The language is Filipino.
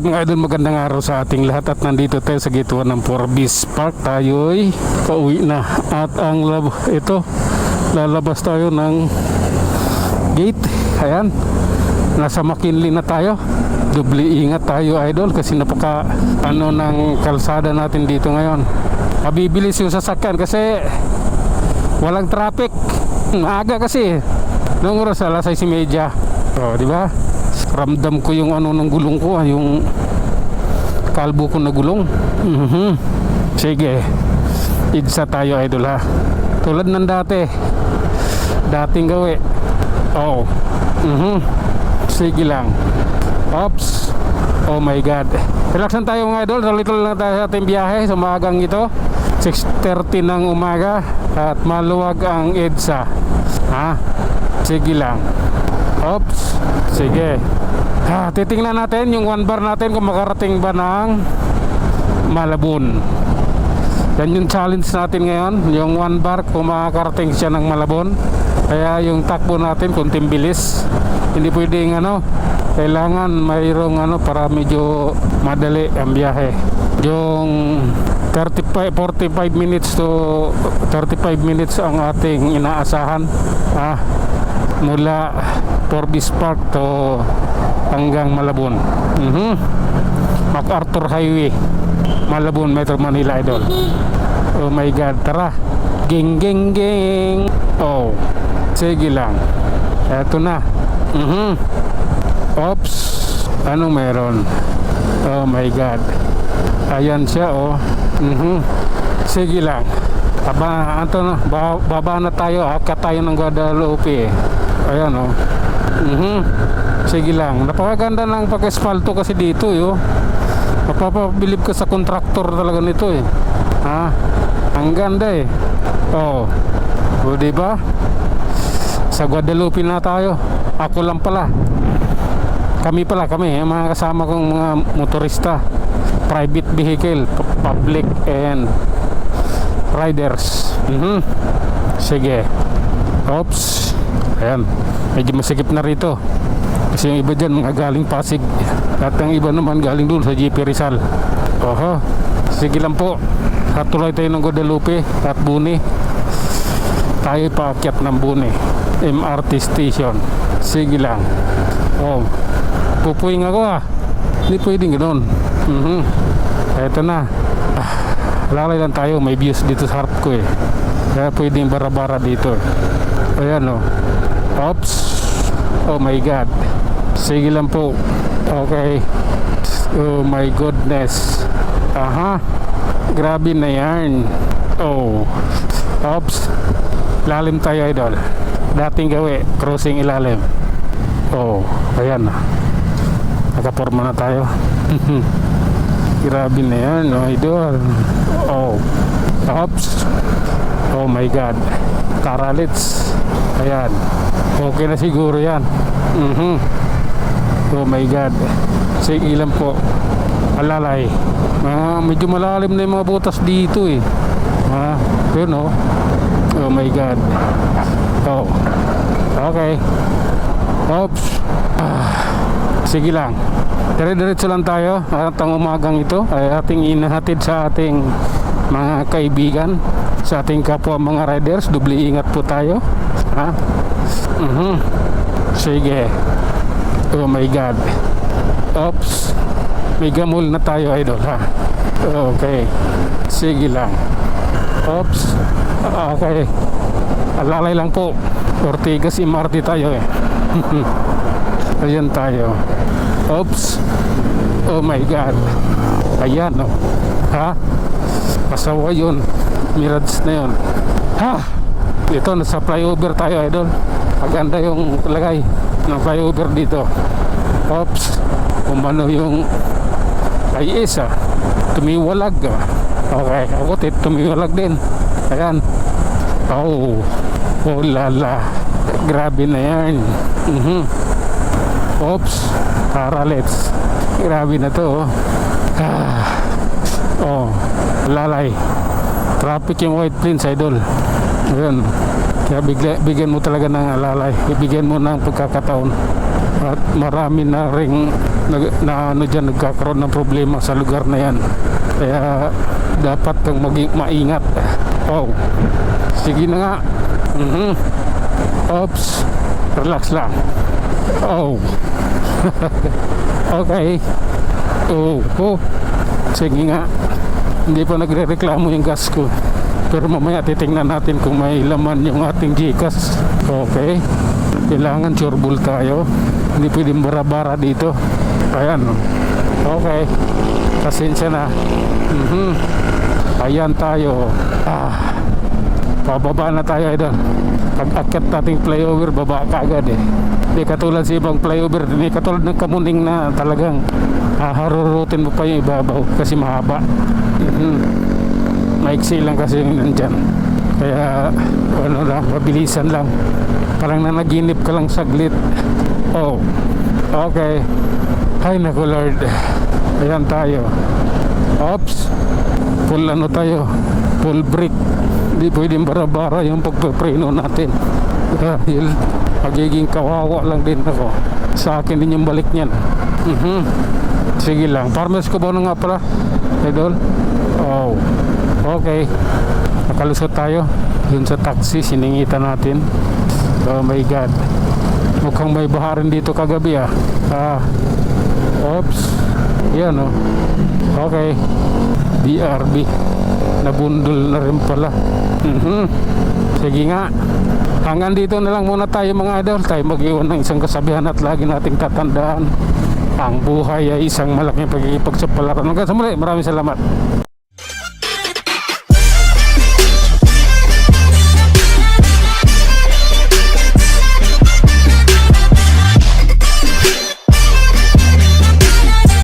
Alright mga idol, magandang araw sa ating lahat at nandito tayo sa gate 1 ng Forbis Park. Tayo'y pauwi na at ang lalabas tayo ng gate. Ayan, nasa McKinley na tayo. Doble ingat tayo idol kasi napaka ng kalsada natin dito ngayon. Mabibilis yung sasakyan kasi walang traffic. Maaga kasi noong oras alas 6:30. Oh, di ba? Ramdam ko yung ng gulong ko, yung kalbo ko na gulong. Sige, idsa tayo idol ha. Tulad ng dating gawi. Oh. Sige lang. Oops. Oh my god. Relax lang tayo mga idol. Little lang tayo sa ating biyahe sa umagang ito. 6:30 ng umaga at maluwag ang EDSA. Ha? Sige lang. Oops. Sige. Titingnan natin yung 1 bar natin kung makarating ba ng Malabon. Yan yung challenge natin ngayon, yung 1 bar kung makarating siya ng Malabon. Kaya yung takbo natin kunting bilis. Hindi pwedeng kailangan mayroong para medyo madali ang biyahe. Yung 45 minutes to 35 minutes ang ating inaasahan mula Forbis Park to hanggang Malabon. MacArthur Highway, Malabon, Metro Manila idol. Oh my god, tara. Ging. Oh, sige lang. Eto na. Oops. Anong meron? Oh my god. Ayan siya oh. Sige lang. Baba na tayo. Akat tayo ng Guadalupe. Ayan oh. Sige lang. Napakaganda ng pag-espalto kasi dito mapapabilib ka sa kontraktor talaga nito ang ganda oh. O diba? Sa Guadalupe na tayo. Ako lang pala. Kami mga kasama kong mga motorista, private vehicle, public and riders. Sige. Oops. Ayan, medyo masikip na rito kasi yung iba dyan mga galing Pasig at ang iba naman galing doon sa GP Rizal. Oho, sige lang po. At tuloy tayo ng Guadalupe at Buni. Tayo paakyat ng Buni MRT station. Sige lang. Oh, pupuing ako hindi pwedeng ganoon. Eto na. Lalay lang tayo, may views dito sa harap ko kaya pwedeng bara-bara dito ayan oh. Oops. Oh my god. Sige lang po. Okay. Oh my goodness. Grabe na yan. Oh. Oops. Lalim tayo idol. Dating gawi, crossing ilalim. Oh, ayan na. Nakaporma na tayo. Grabe na yan idol. Oh. Oops. Oh my god. Karalits. Ayan. Okay na siguro yan. Oh my god. Sige ilan po. Alalay. Medyo malalim na yung mga butas dito yun oh my god. Oh. Okay. Oops. Sige lang. Dire-diretso lang tayo. At ang umagang ito ay ating inahatid sa ating mga kaibigan, sa ating kapwa mga riders. Doble ingat po tayo. Sige. Oh my god. Oops. May gamol na tayo idol Okay. Sige lang. Oops. Okay. Alalay lang po. Ortigas MRT tayo Ayan tayo. Oops. Oh my god. Ayan Pasawa yun. Mirage na yun. Ito nasa flyover tayo idol. Maganda yung lagay ng flyover dito. Oops. Umano yung IS tumiwalag Okay. Ako tumiwalag din. Ayan. Oh lala. Grabe na yan. Oops. Paralets. Grabe na to oh. Lalay. Traffic yung White Plains idol. Ayan. Kaya bigyan mo talaga ng alalay. Ibigyan mo ng pagkakataon. At marami na ring nagkakaroon ng problema sa lugar na yan. Kaya dapat kang maging maingat. Oh, sige na nga. Oops, relax lang. Oh. Okay. Oh. Sige nga. Hindi pa nagre-reklamo yung gas ko. Pero mamaya titingnan natin kung may laman yung ating Gcash. Okay. Kailangan sureball tayo. Hindi pwedeng bara-bara dito. Ayan. Okay. Pasensya na. Ayan tayo. Pababa na tayo idol. Pag-akyat nating flyover, baba ka agad eh. Di katulad sa ibang flyover, di katulad ng Kamuning na talagang harurutin mo pa yung ibabaw kasi mahaba. Maiksi lang kasi yung nandyan. Kaya ano lang, mabilisan lang. Parang nanaginip ka lang saglit. Oh, okay. Ay naku Lord. Ayan tayo. Oops. Full ano tayo, full brake. Hindi pwedeng bara-bara yung pagpapreno natin. Dahil magiging kawawa lang din ako. Sa akin din yung balik niyan. Sige lang. Farmers ko ba na nga pala, idol? Oh, okay. Nakalusot tayo dun sa taxi, siningitan natin. Oh my God, mukhang may baharin dito kagabi oops. Yan oh. Okay. BRB, nabundol na rin pala. Sige nga, hanggang dito na lang muna tayo mga idol. Tayo mag-iwan ng isang kasabihan at lagi nating tatandaan, ang buhay ay isang malaking pagkikapagsapalaran. Hanggang sa muli, maraming salamat.